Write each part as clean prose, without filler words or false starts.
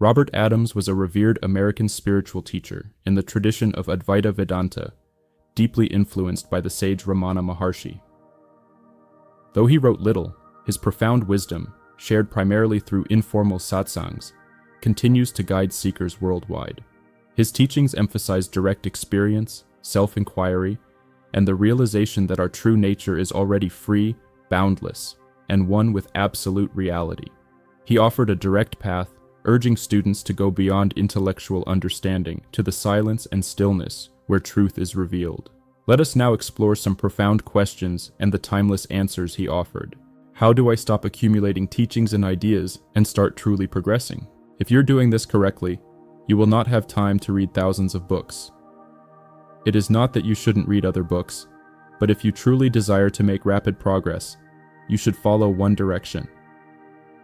Robert Adams was a revered American spiritual teacher in the tradition of Advaita Vedanta, deeply influenced by the sage Ramana Maharshi. Though he wrote little, his profound wisdom, shared primarily through informal satsangs, continues to guide seekers worldwide. His teachings emphasize direct experience, self-inquiry, and the realization that our true nature is already free, boundless, and one with absolute reality. He offered a direct path, urging students to go beyond intellectual understanding to the silence and stillness where truth is revealed. Let us now explore some profound questions and the timeless answers he offered. How do I stop accumulating teachings and ideas and start truly progressing? If you're doing this correctly, you will not have time to read thousands of books. It is not that you shouldn't read other books, but if you truly desire to make rapid progress, you should follow one direction.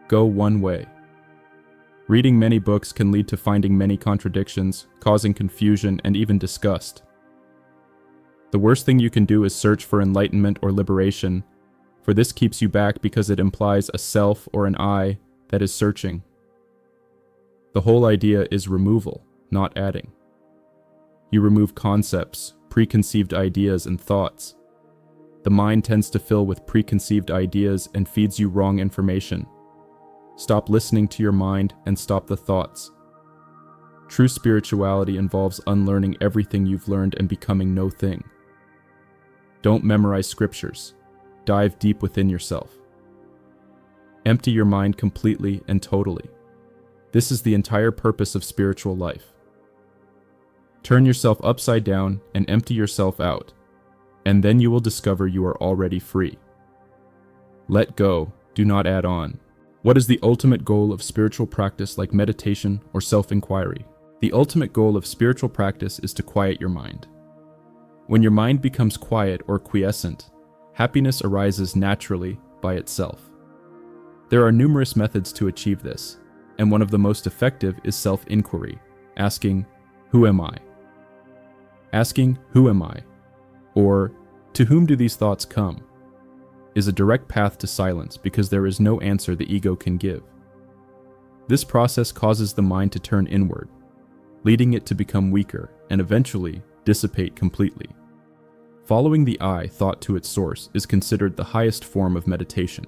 Go one way. Reading many books can lead to finding many contradictions, causing confusion and even disgust. The worst thing you can do is search for enlightenment or liberation, for this keeps you back because it implies a self or an I that is searching. The whole idea is removal, not adding. You remove concepts, preconceived ideas, and thoughts. The mind tends to fill with preconceived ideas and feeds you wrong information. Stop listening to your mind and stop the thoughts. True spirituality involves unlearning everything you've learned and becoming no thing. Don't memorize scriptures. Dive deep within yourself. Empty your mind completely and totally. This is the entire purpose of spiritual life. Turn yourself upside down and empty yourself out, and then you will discover you are already free. Let go, do not add on. What is the ultimate goal of spiritual practice like meditation or self-inquiry? The ultimate goal of spiritual practice is to quiet your mind. When your mind becomes quiet or quiescent, happiness arises naturally by itself. There are numerous methods to achieve this, and one of the most effective is self-inquiry, asking, "Who am I?" Asking, "Who am I?" or "To whom do these thoughts come?" is a direct path to silence because there is no answer the ego can give. This process causes the mind to turn inward, leading it to become weaker and eventually dissipate completely. Following the I thought to its source is considered the highest form of meditation.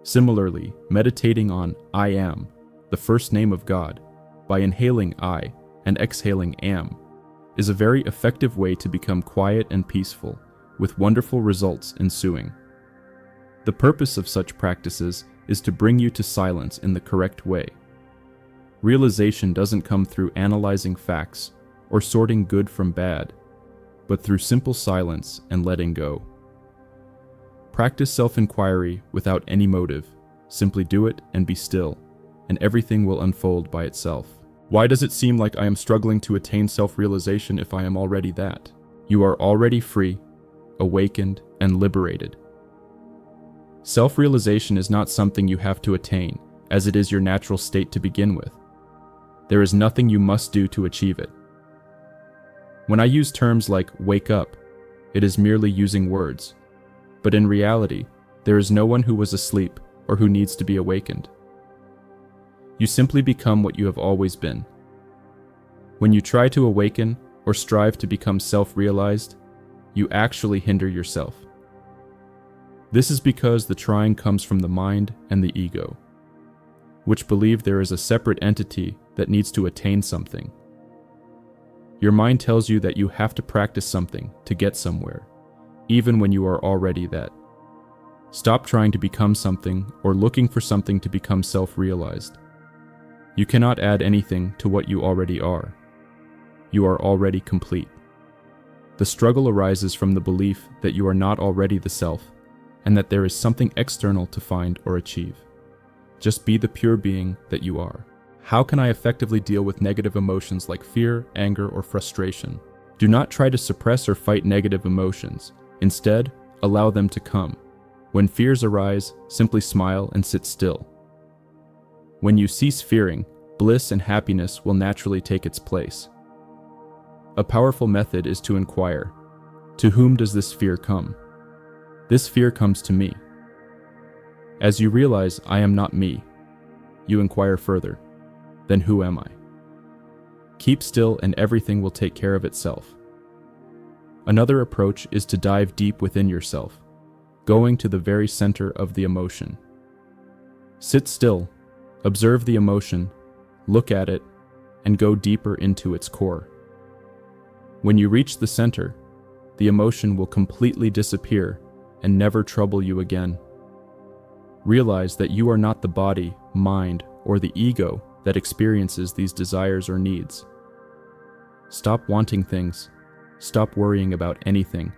Similarly, meditating on I am, the first name of God, by inhaling I and exhaling am, is a very effective way to become quiet and peaceful, with wonderful results ensuing. The purpose of such practices is to bring you to silence in the correct way. Realization doesn't come through analyzing facts or sorting good from bad, but through simple silence and letting go. Practice self-inquiry without any motive. Simply do it and be still, and everything will unfold by itself. Why does it seem like I am struggling to attain self-realization if I am already that? You are already free, awakened, and liberated. Self-realization is not something you have to attain, as it is your natural state to begin with. There is nothing you must do to achieve it. When I use terms like wake up, it is merely using words. But in reality, there is no one who was asleep or who needs to be awakened. You simply become what you have always been. When you try to awaken or strive to become self-realized, you actually hinder yourself. This is because the trying comes from the mind and the ego, which believe there is a separate entity that needs to attain something. Your mind tells you that you have to practice something to get somewhere, even when you are already that. Stop trying to become something or looking for something to become self-realized. You cannot add anything to what you already are. You are already complete. The struggle arises from the belief that you are not already the self, and that there is something external to find or achieve. Just be the pure being that you are. How can I effectively deal with negative emotions like fear, anger, or frustration? Do not try to suppress or fight negative emotions. Instead, allow them to come. When fears arise, simply smile and sit still. When you cease fearing, bliss and happiness will naturally take its place. A powerful method is to inquire, to whom does this fear come? This fear comes to me. As you realize I am not me, you inquire further. then who am I? Keep still and everything will take care of itself. Another approach is to dive deep within yourself, going to the very center of the emotion. Sit still, observe the emotion, look at it, and go deeper into its core. When you reach the center, the emotion will completely disappear and never trouble you again. Realize that you are not the body, mind, or the ego that experiences these desires or needs. Stop wanting things, stop worrying about anything,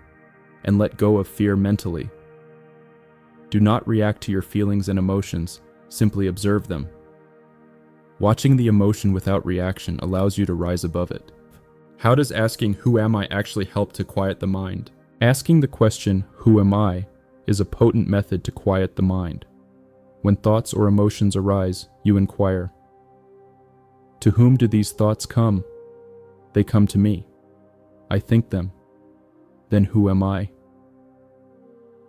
and let go of fear mentally. Do not react to your feelings and emotions, simply observe them. Watching the emotion without reaction allows you to rise above it. How does asking "Who am I?" actually help to quiet the mind? Asking the question, "Who am I?" is a potent method to quiet the mind. When thoughts or emotions arise, you inquire, "To whom do these thoughts come?" They come to me. I think them. Then who am I?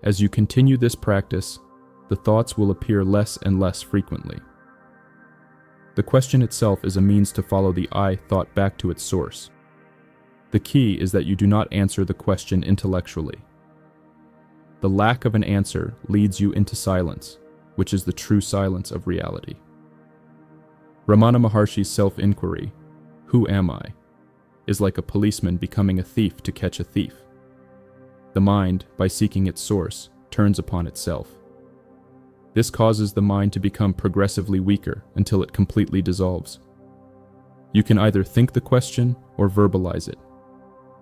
As you continue this practice, the thoughts will appear less and less frequently. The question itself is a means to follow the I thought back to its source. The key is that you do not answer the question intellectually. The lack of an answer leads you into silence, which is the true silence of reality. Ramana Maharshi's self-inquiry, "Who am I?" is like a policeman becoming a thief to catch a thief. The mind, by seeking its source, turns upon itself. This causes the mind to become progressively weaker until it completely dissolves. You can either think the question or verbalize it.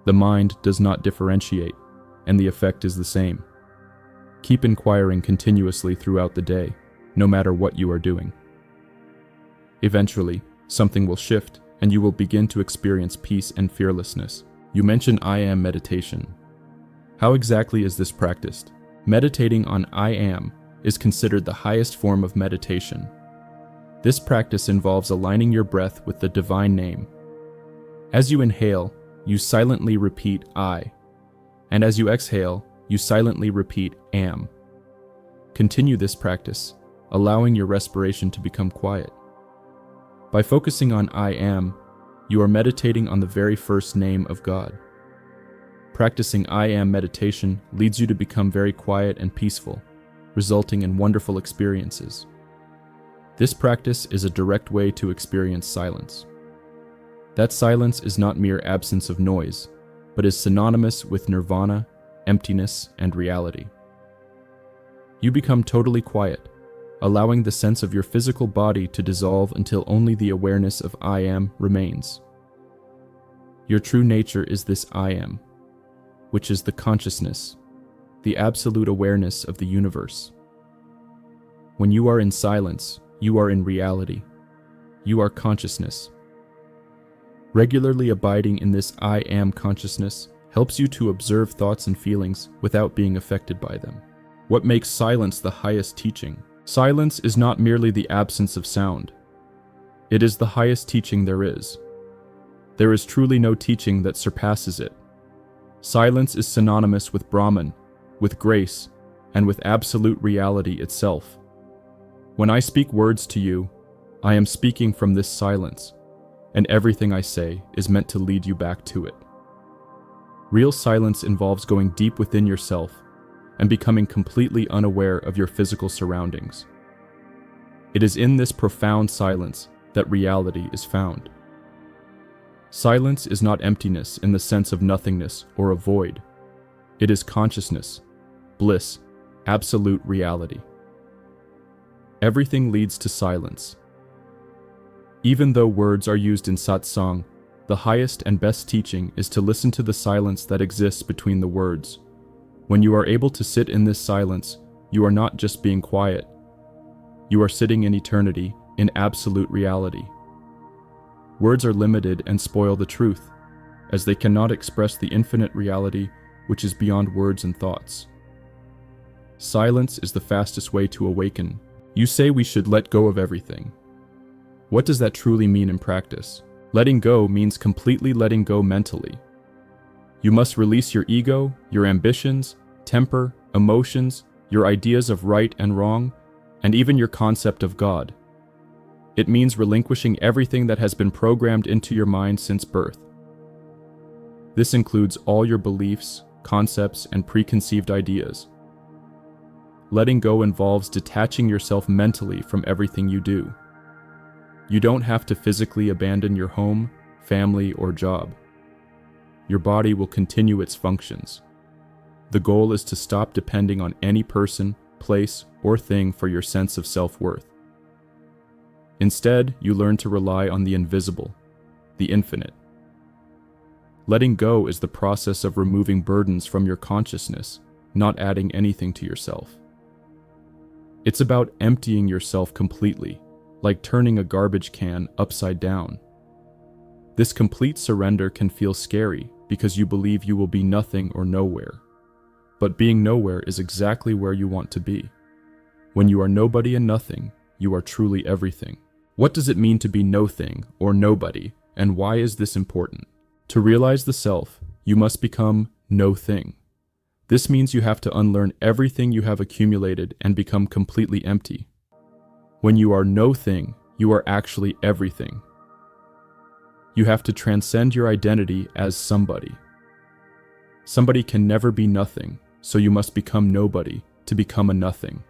The mind does not differentiate, and the effect is the same. Keep inquiring continuously throughout the day, no matter what you are doing. Eventually, something will shift, and you will begin to experience peace and fearlessness. You mention I am meditation. How exactly is this practiced? Meditating on I am is considered the highest form of meditation. This practice involves aligning your breath with the divine name. As you inhale, you silently repeat I, and as you exhale, you silently repeat am. Continue this practice, allowing your respiration to become quiet. By focusing on I am, you are meditating on the very first name of God. Practicing I am meditation leads you to become very quiet and peaceful, resulting in wonderful experiences. This practice is a direct way to experience silence. That silence is not mere absence of noise, but is synonymous with nirvana, emptiness, and reality. You become totally quiet, allowing the sense of your physical body to dissolve until only the awareness of I am remains. Your true nature is this I am, which is the consciousness, the absolute awareness of the universe. When you are in silence, you are in reality. You are consciousness. Regularly abiding in this I am consciousness helps you to observe thoughts and feelings without being affected by them. What makes silence the highest teaching? Silence is not merely the absence of sound. It is the highest teaching there is. There is truly no teaching that surpasses it. Silence is synonymous with Brahman, with grace, and with absolute reality itself. When I speak words to you, I am speaking from this silence, and everything I say is meant to lead you back to it. Real silence involves going deep within yourself and becoming completely unaware of your physical surroundings. It is in this profound silence that reality is found. Silence is not emptiness in the sense of nothingness or a void. It is consciousness, bliss, absolute reality. Everything leads to silence. Even though words are used in satsang, the highest and best teaching is to listen to the silence that exists between the words. When you are able to sit in this silence, you are not just being quiet. You are sitting in eternity, in absolute reality. Words are limited and spoil the truth, as they cannot express the infinite reality which is beyond words and thoughts. Silence is the fastest way to awaken. You say we should let go of everything. What does that truly mean in practice? Letting go means completely letting go mentally. You must release your ego, your ambitions, temper, emotions, your ideas of right and wrong, and even your concept of God. It means relinquishing everything that has been programmed into your mind since birth. This includes all your beliefs, concepts, and preconceived ideas. Letting go involves detaching yourself mentally from everything you do. You don't have to physically abandon your home, family, or job. Your body will continue its functions. The goal is to stop depending on any person, place, or thing for your sense of self-worth. Instead, you learn to rely on the invisible, the infinite. Letting go is the process of removing burdens from your consciousness, not adding anything to yourself. It's about emptying yourself completely, like turning a garbage can upside down. This complete surrender can feel scary because you believe you will be nothing or nowhere. But being nowhere is exactly where you want to be. When you are nobody and nothing, you are truly everything. What does it mean to be no-thing or nobody, and why is this important? To realize the self, you must become no-thing. This means you have to unlearn everything you have accumulated and become completely empty. When you are no-thing, you are actually everything. You have to transcend your identity as somebody. Somebody can never be nothing, so you must become nobody to become a nothing.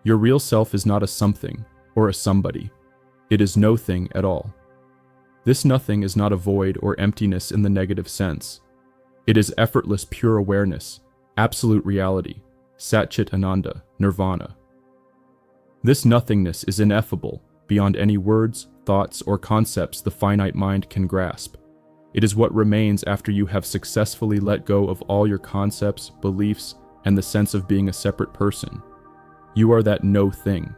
Your real self is not a something or a somebody. It is no thing at all. This nothing is not a void or emptiness in the negative sense. It is effortless pure awareness, absolute reality, Satchit Ananda, nirvana. This nothingness is ineffable, beyond any words, thoughts, or concepts the finite mind can grasp. It is what remains after you have successfully let go of all your concepts, beliefs, and the sense of being a separate person. You are that no thing.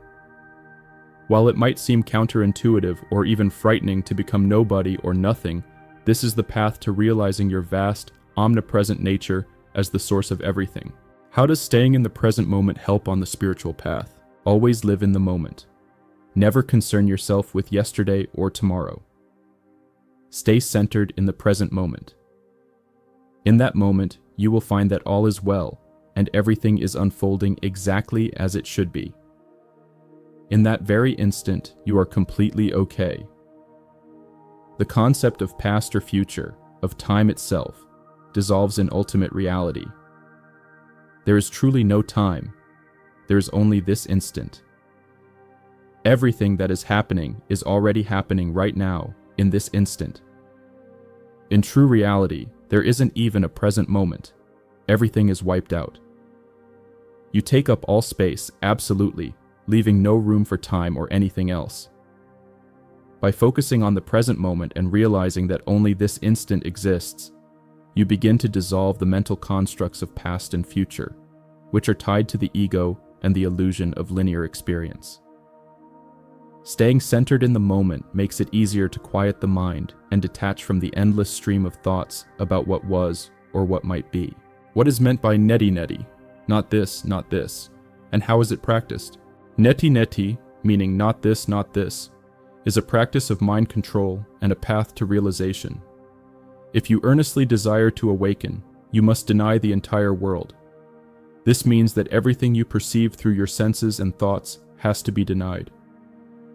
While it might seem counterintuitive or even frightening to become nobody or nothing, this is the path to realizing your vast, omnipresent nature as the source of everything. How does staying in the present moment help on the spiritual path? Always live in the moment. Never concern yourself with yesterday or tomorrow. Stay centered in the present moment. In that moment, you will find that all is well and everything is unfolding exactly as it should be. In that very instant, you are completely okay. The concept of past or future, of time itself, dissolves in ultimate reality. There is truly no time. There is only this instant. Everything that is happening is already happening right now, in this instant. In true reality, there isn't even a present moment. Everything is wiped out. You take up all space, absolutely, leaving no room for time or anything else. By focusing on the present moment and realizing that only this instant exists, you begin to dissolve the mental constructs of past and future, which are tied to the ego and the illusion of linear experience. Staying centered in the moment makes it easier to quiet the mind and detach from the endless stream of thoughts about what was or what might be. What is meant by neti-neti? Not this, not this. And how is it practiced? Neti-neti, meaning not this, is a practice of mind control and a path to realization. If you earnestly desire to awaken, you must deny the entire world. This means that everything you perceive through your senses and thoughts has to be denied.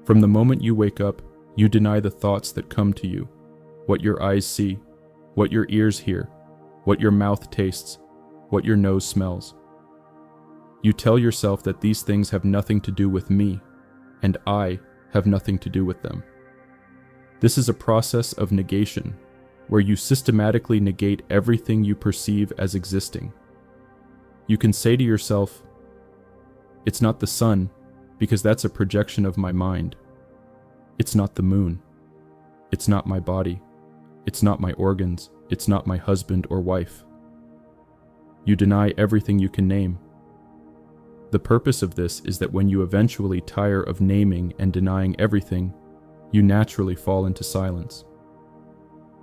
From the moment you wake up, you deny the thoughts that come to you, what your eyes see, what your ears hear, what your mouth tastes, what your nose smells. You tell yourself that these things have nothing to do with me, and I have nothing to do with them. This is a process of negation, where you systematically negate everything you perceive as existing. You can say to yourself, "It's not the sun, because that's a projection of my mind. It's not the moon. It's not my body. It's not my organs. It's not my husband or wife." You deny everything you can name. The purpose of this is that when you eventually tire of naming and denying everything, you naturally fall into silence.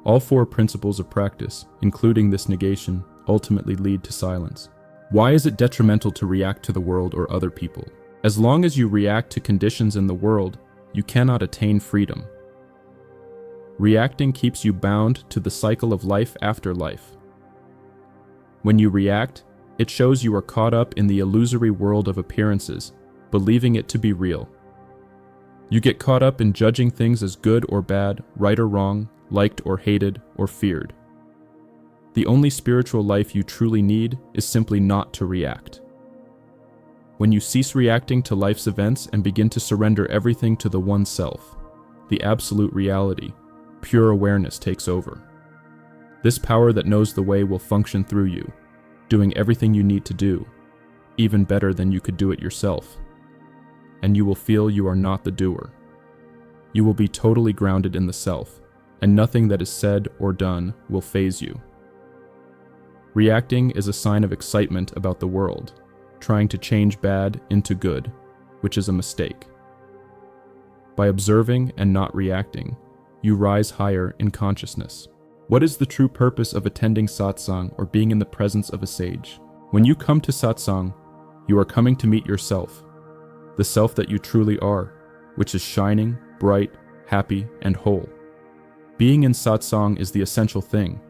All four principles of practice, including this negation, ultimately lead to silence. Why is it detrimental to react to the world or other people? As long as you react to conditions in the world, you cannot attain freedom. Reacting keeps you bound to the cycle of life after life. When you react, it shows you are caught up in the illusory world of appearances, believing it to be real. You get caught up in judging things as good or bad, right or wrong, liked or hated, or feared. The only spiritual life you truly need is simply not to react. When you cease reacting to life's events and begin to surrender everything to the one self, the absolute reality, pure awareness takes over. This power that knows the way will function through you, doing everything you need to do, even better than you could do it yourself. And you will feel you are not the doer. You will be totally grounded in the self, and nothing that is said or done will faze you. Reacting is a sign of excitement about the world, trying to change bad into good, which is a mistake. By observing and not reacting, you rise higher in consciousness. What is the true purpose of attending satsang or being in the presence of a sage? When you come to satsang, you are coming to meet yourself, the self that you truly are, which is shining, bright, happy, and whole. Being in satsang is the essential thing,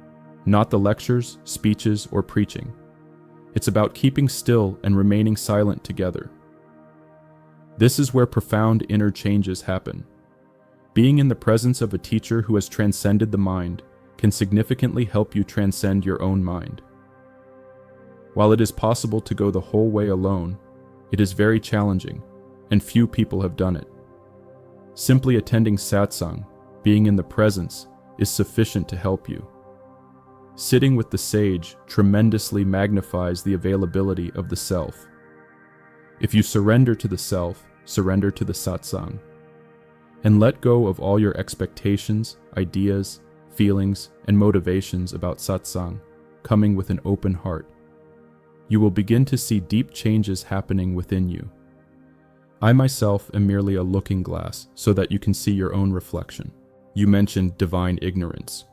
not the lectures, speeches, or preaching. It's about keeping still and remaining silent together. This is where profound inner changes happen. Being in the presence of a teacher who has transcended the mind can significantly help you transcend your own mind. While it is possible to go the whole way alone, it is very challenging, and few people have done it. Simply attending satsang, being in the presence, is sufficient to help you. Sitting with the sage tremendously magnifies the availability of the self. If you surrender to the self, surrender to the satsang. And let go of all your expectations, ideas, feelings, and motivations about satsang, coming with an open heart. You will begin to see deep changes happening within you. I myself am merely a looking glass so that you can see your own reflection. You mentioned divine ignorance.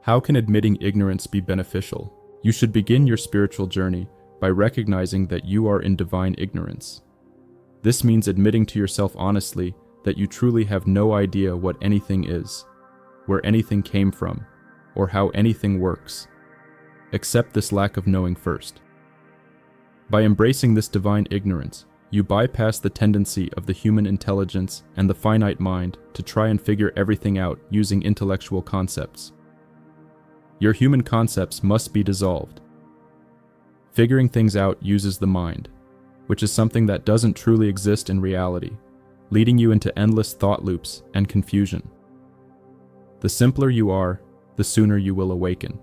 How can admitting ignorance be beneficial? You should begin your spiritual journey by recognizing that you are in divine ignorance. This means admitting to yourself honestly that you truly have no idea what anything is, where anything came from, or how anything works. Accept this lack of knowing first. By embracing this divine ignorance, you bypass the tendency of the human intelligence and the finite mind to try and figure everything out using intellectual concepts. Your human concepts must be dissolved. Figuring things out uses the mind, which is something that doesn't truly exist in reality, leading you into endless thought loops and confusion. The simpler you are, the sooner you will awaken.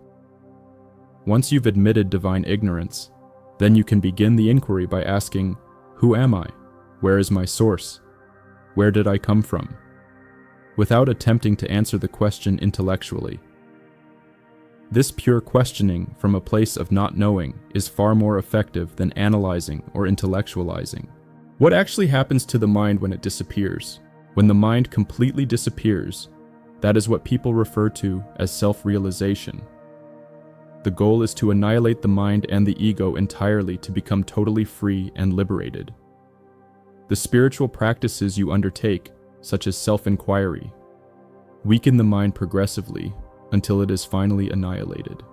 Once you've admitted divine ignorance, then you can begin the inquiry by asking, who am I? Where is my source? Where did I come from? Without attempting to answer the question intellectually. This pure questioning from a place of not knowing is far more effective than analyzing or intellectualizing. What actually happens to the mind when it disappears? When the mind completely disappears, that is what people refer to as self-realization. The goal is to annihilate the mind and the ego entirely to become totally free and liberated. The spiritual practices you undertake, such as self-inquiry, weaken the mind progressively until it is finally annihilated.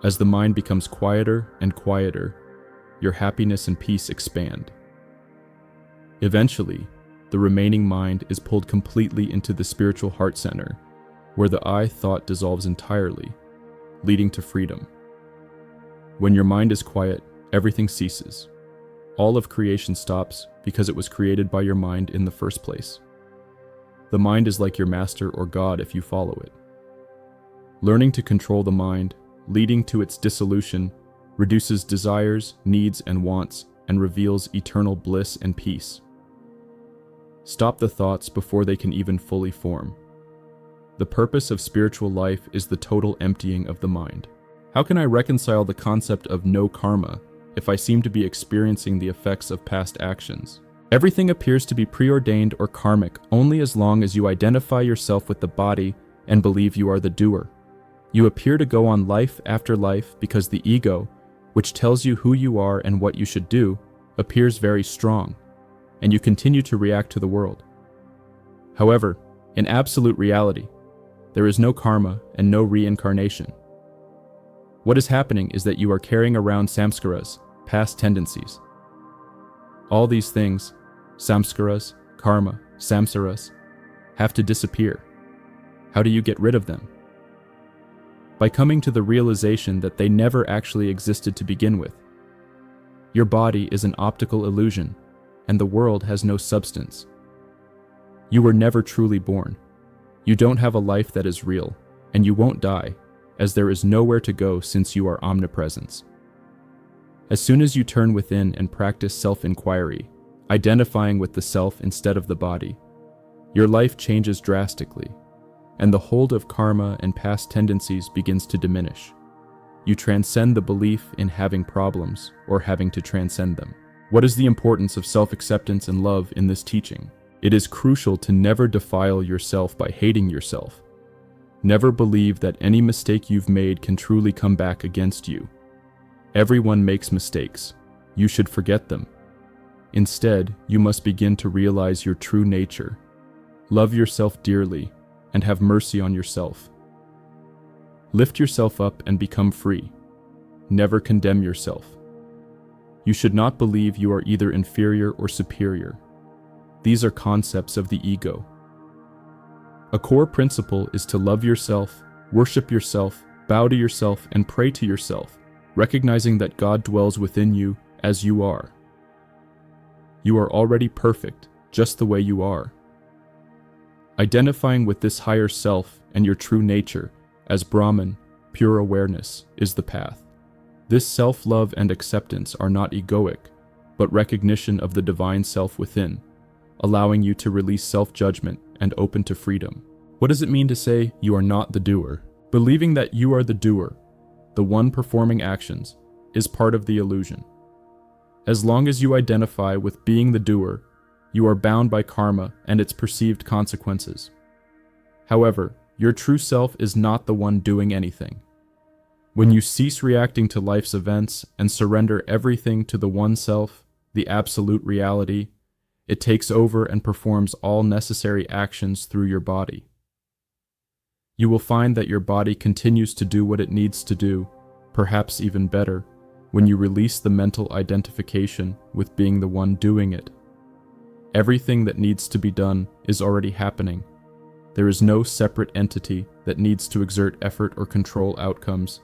As the mind becomes quieter and quieter, your happiness and peace expand. Eventually, the remaining mind is pulled completely into the spiritual heart center, where the I thought dissolves entirely, leading to freedom. When your mind is quiet, everything ceases. All of creation stops because it was created by your mind in the first place. The mind is like your master or God if you follow it. Learning to control the mind, leading to its dissolution, reduces desires, needs, and wants, and reveals eternal bliss and peace. Stop the thoughts before they can even fully form. The purpose of spiritual life is the total emptying of the mind. How can I reconcile the concept of no karma if I seem to be experiencing the effects of past actions? Everything appears to be preordained or karmic only as long as you identify yourself with the body and believe you are the doer. You appear to go on life after life because the ego, which tells you who you are and what you should do, appears very strong, and you continue to react to the world. However, in absolute reality, there is no karma and no reincarnation. What is happening is that you are carrying around samskaras, past tendencies. All these things, samskaras, karma, samsaras, have to disappear. How do you get rid of them? By coming to the realization that they never actually existed to begin with. Your body is an optical illusion, and the world has no substance. You were never truly born. You don't have a life that is real, and you won't die, as there is nowhere to go since you are omnipresence. As soon as you turn within and practice self-inquiry, identifying with the self instead of the body, your life changes drastically, and the hold of karma and past tendencies begins to diminish. You transcend the belief in having problems or having to transcend them. What is the importance of self-acceptance and love in this teaching? It is crucial to never defile yourself by hating yourself. Never believe that any mistake you've made can truly come back against you. Everyone makes mistakes. You should forget them. Instead, you must begin to realize your true nature. Love yourself dearly and have mercy on yourself. Lift yourself up and become free. Never condemn yourself. You should not believe you are either inferior or superior. These are concepts of the ego. A core principle is to love yourself, worship yourself, bow to yourself, and pray to yourself, recognizing that God dwells within you as you are. You are already perfect, just the way you are. Identifying with this higher self and your true nature as Brahman, pure awareness, is the path. This self-love and acceptance are not egoic, but recognition of the divine self within, allowing you to release self-judgment and open to freedom. What does it mean to say you are not the doer? Believing that you are the doer, the one performing actions, is part of the illusion. As long as you identify with being the doer, you are bound by karma and its perceived consequences. However, your true self is not the one doing anything. When you cease reacting to life's events and surrender everything to the one self, the absolute reality, it takes over and performs all necessary actions through your body. You will find that your body continues to do what it needs to do, perhaps even better, when you release the mental identification with being the one doing it. Everything that needs to be done is already happening. There is no separate entity that needs to exert effort or control outcomes.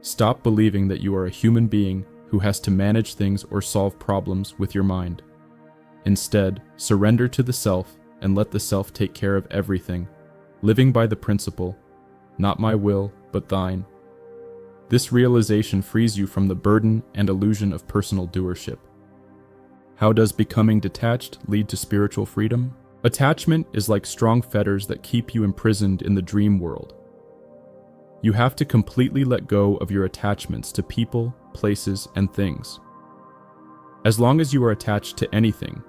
Stop believing that you are a human being who has to manage things or solve problems with your mind. Instead, surrender to the self and let the self take care of everything, living by the principle, not my will, but thine. This realization frees you from the burden and illusion of personal doership. How does becoming detached lead to spiritual freedom? Attachment is like strong fetters that keep you imprisoned in the dream world. You have to completely let go of your attachments to people, places, and things. As long as you are attached to anything,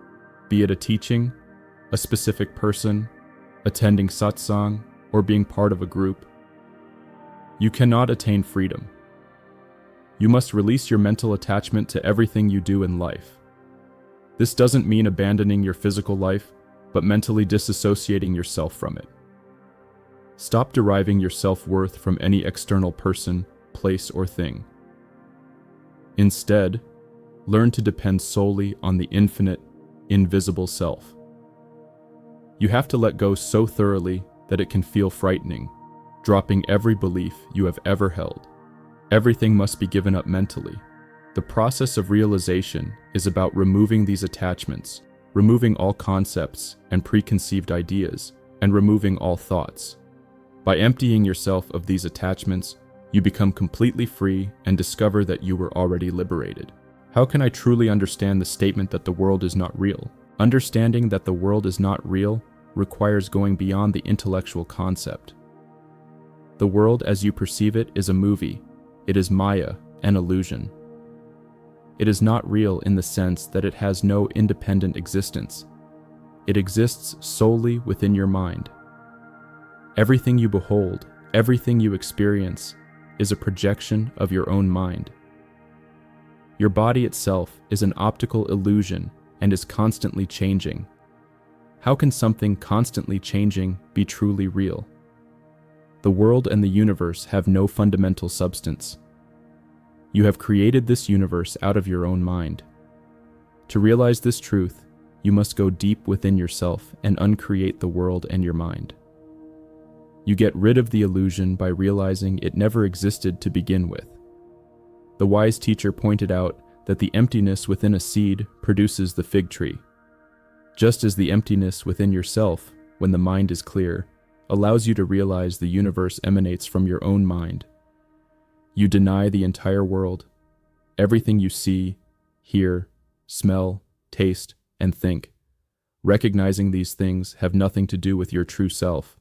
be it a teaching, a specific person, attending satsang, or being part of a group, you cannot attain freedom. You must release your mental attachment to everything you do in life. This doesn't mean abandoning your physical life, but mentally disassociating yourself from it. Stop deriving your self-worth from any external person, place, or thing. Instead, learn to depend solely on the infinite, invisible self. You have to let go so thoroughly that it can feel frightening, dropping every belief you have ever held. Everything must be given up mentally. The process of realization is about removing these attachments, removing all concepts and preconceived ideas, and removing all thoughts. By emptying yourself of these attachments, you become completely free and discover that you were already liberated. How can I truly understand the statement that the world is not real? Understanding that the world is not real requires going beyond the intellectual concept. The world as you perceive it is a movie. It is Maya, an illusion. It is not real in the sense that it has no independent existence. It exists solely within your mind. Everything you behold, everything you experience, is a projection of your own mind. Your body itself is an optical illusion and is constantly changing. How can something constantly changing be truly real? The world and the universe have no fundamental substance. You have created this universe out of your own mind. To realize this truth, you must go deep within yourself and uncreate the world and your mind. You get rid of the illusion by realizing it never existed to begin with. The wise teacher pointed out that the emptiness within a seed produces the fig tree, just as the emptiness within yourself, when the mind is clear, allows you to realize the universe emanates from your own mind. You deny the entire world, everything you see, hear, smell, taste, and think, recognizing these things have nothing to do with your true self.